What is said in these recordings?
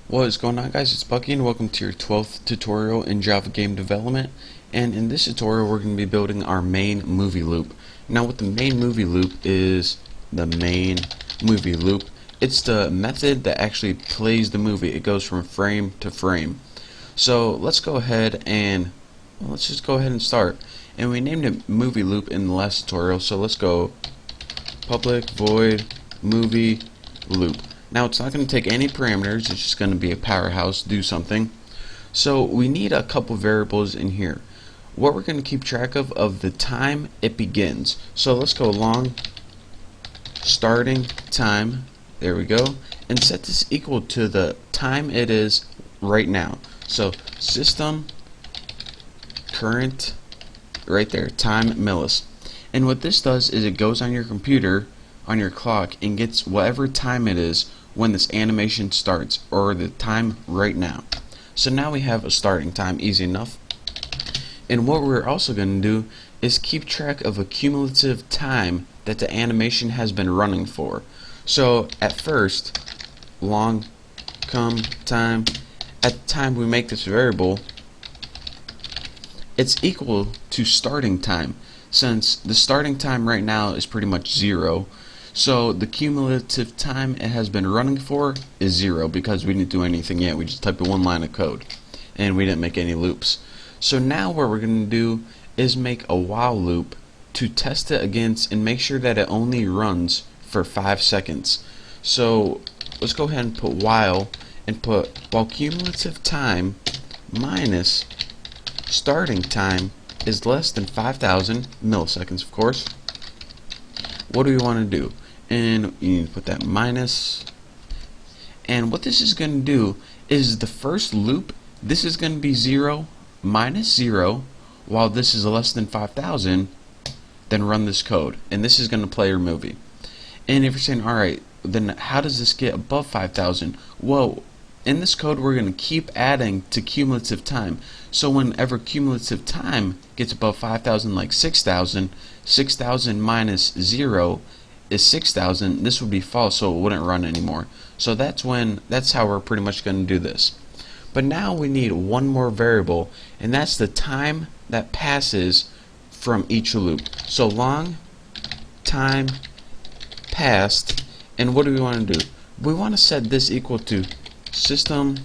What is going on, guys? It's Bucky and welcome to your 12th tutorial in Java game development. And in this tutorial we're going to be building our main movie loop. Now what the main movie loop is, it's the method that actually plays the movie. It goes from frame to frame. So let's go ahead and let's just go ahead and start. And we named it movie loop in the last tutorial, so let's go public void movie loop. Now it's not going to take any parameters, it's just going to be a powerhouse, do something. So we need a couple variables in here. What we're going to keep track of the time it begins. So let's go long starting time, there we go, and set this equal to the time it is right now. So system current, right there, time millis. And what this does is it goes on your computer, on your clock, and gets whatever time it is when this animation starts, or the time right now. So now we have a starting time, easy enough. And what we're also going to do is keep track of a cumulative time that the animation has been running for. So at first, long time, at the time we make this variable, it's equal to starting time, since the starting time right now is pretty much 0. So the cumulative time it has been running for is 0 because we didn't do anything yet. We just typed one line of code and we didn't make any loops. So now what we're going to do is make a while loop to test it against and make sure that it only runs for 5 seconds. So let's go ahead and put while and put while cumulative time minus starting time is less than 5,000 milliseconds, of course. What do we want to do? And you need to put that minus. And what this is going to do is the first loop, this is going to be 0 minus 0, while this is less than 5,000. Then run this code, and this is going to play your movie. And if you're saying, alright, then how does this get above 5,000? Well, in this code we're going to keep adding to cumulative time. So whenever cumulative time gets above 5,000, like 6,000, 6,000 minus 0 is 6,000. This would be false, so it wouldn't run anymore. So that's how we're pretty much going to do this. But now we need one more variable, and that's the time that passes from each loop. So long time passed, and what do we want to do? We want to set this equal to system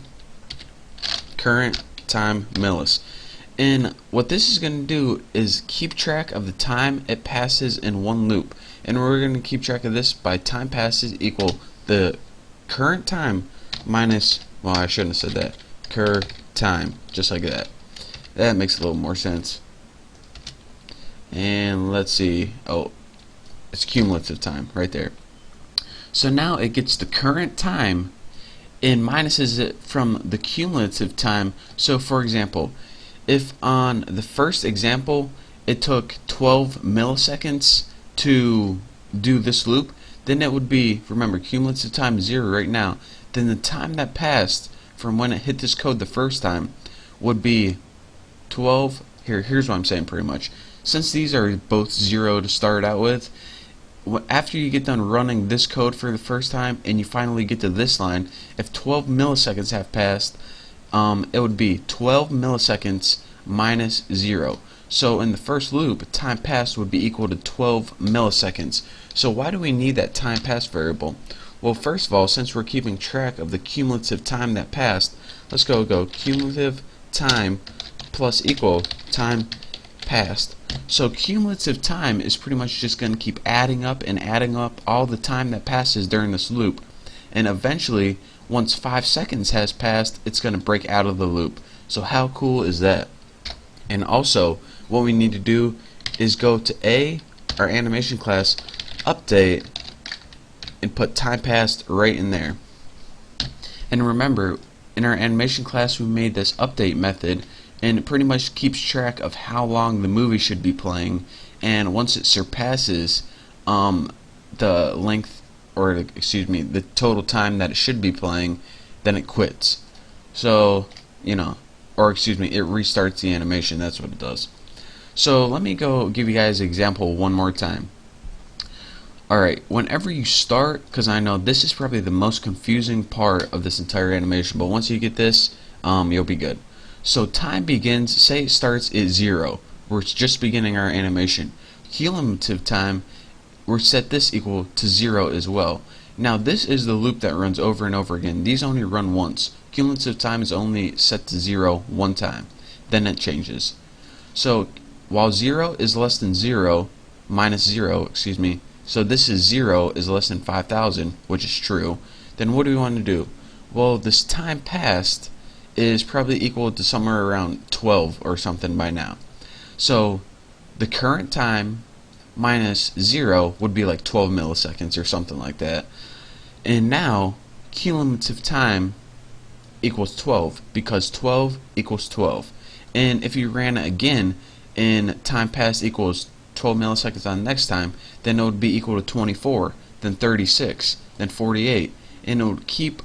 current time millis. And what this is going to do is keep track of the time it passes in one loop. And we're going to keep track of this by time passes equal the current time minus, well, I shouldn't have said that, cur time, just like that. That makes a little more sense. And let's see, oh, it's cumulative time right there. So now it gets the current time and minuses it from the cumulative time. So for example, if on the first example it took 12 milliseconds to do this loop, then it would be, remember, cumulative time is 0 right now, then the time that passed from when it hit this code the first time would be 12. Here's what I'm saying pretty much. Since these are both 0 to start out with, after you get done running this code for the first time and you finally get to this line, if 12 milliseconds have passed, it would be 12 milliseconds minus 0. So in the first loop, time passed would be equal to 12 milliseconds. So why do we need that time passed variable? Well, first of all, since we're keeping track of the cumulative time that passed, let's go cumulative time plus equal time passed. So cumulative time is pretty much just going to keep adding up and adding up all the time that passes during this loop. And eventually, once 5 seconds has passed, it's going to break out of the loop. So how cool is that? And also, what we need to do is go to our animation class, update, and put time passed right in there. And remember, in our animation class we made this update method, and it pretty much keeps track of how long the movie should be playing, and once it surpasses the length, or excuse me, the total time that it should be playing, then it quits. So, or excuse me, it restarts the animation. That's what it does. So let me go give you guys an example one more time. Alright, whenever you start, because I know this is probably the most confusing part of this entire animation, but once you get this, you'll be good. So time begins, say it starts at 0, where it's just beginning our animation. Cumulative time, we're set this equal to 0 as well. Now this is the loop that runs over and over again. These only run once. Cumulative time is only set to 0 one time. Then it changes. So while 0 is less than 0, minus 0, excuse me, so this is 0 is less than 5,000, which is true, then what do we want to do? Well, this time passed is probably equal to somewhere around 12 or something by now. So the current time minus 0 would be like 12 milliseconds or something like that. And now cumulative time equals 12 because 12 equals 12. And if you ran it again and time passed equals 12 milliseconds on the next time, then it would be equal to 24, then 36, then 48, and it would keep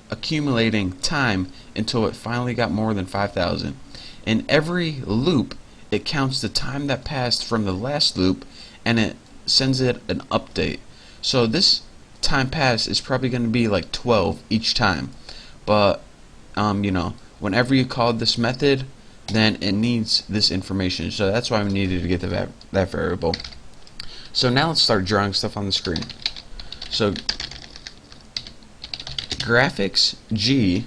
accumulating time until it finally got more than 5,000. In every loop, it counts the time that passed from the last loop and it sends it an update. So this time passed is probably going to be like 12 each time. But whenever you call this method, then it needs this information. So that's why we needed to get that variable. So now let's start drawing stuff on the screen. So graphics G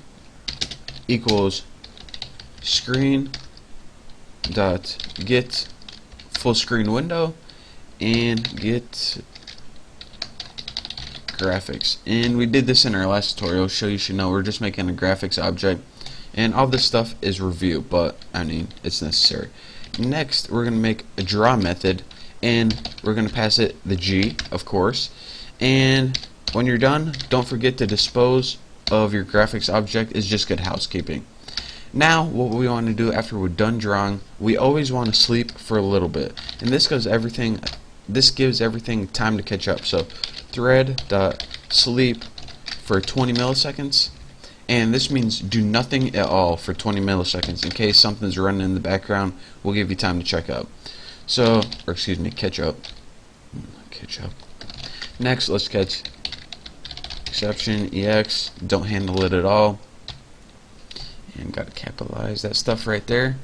equals screen dot get full screen window and get graphics. And we did this in our last tutorial, so you should know we're just making a graphics object. And all this stuff is review, but I mean, it's necessary. Next, we're going to make a draw method, and we're going to pass it the G, of course. And when you're done, don't forget to dispose of your graphics object. It's just good housekeeping. Now, what we want to do after we're done drawing, we always want to sleep for a little bit. And this gives everything time to catch up. So thread.sleep for 20 milliseconds. And this means do nothing at all for 20 milliseconds in case something's running in the background. We'll give you time to check up. So, or excuse me, catch up. Next, let's catch exception EX. Don't handle it at all. And gotta capitalize that stuff right there.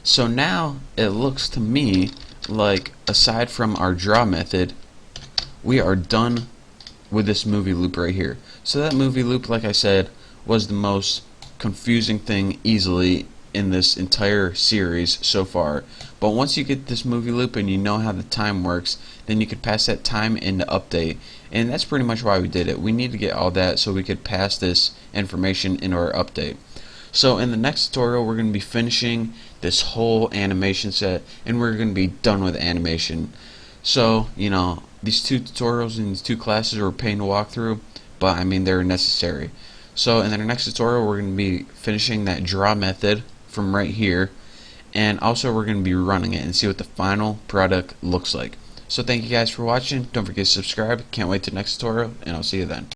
So now it looks to me like, aside from our draw method, we are done with this movie loop right here. So that movie loop, like I said, was the most confusing thing easily in this entire series so far. But once you get this movie loop and you know how the time works, then you could pass that time into update. And that's pretty much why we did it. We need to get all that so we could pass this information into our update. So in the next tutorial, we're going to be finishing this whole animation set, and we're going to be done with animation. So, these two tutorials and these two classes were a pain to walk through, but I mean, they're necessary. So in the next tutorial, we're going to be finishing that draw method from right here, and also we're going to be running it and see what the final product looks like. So thank you guys for watching. Don't forget to subscribe. Can't wait till next tutorial, and I'll see you then.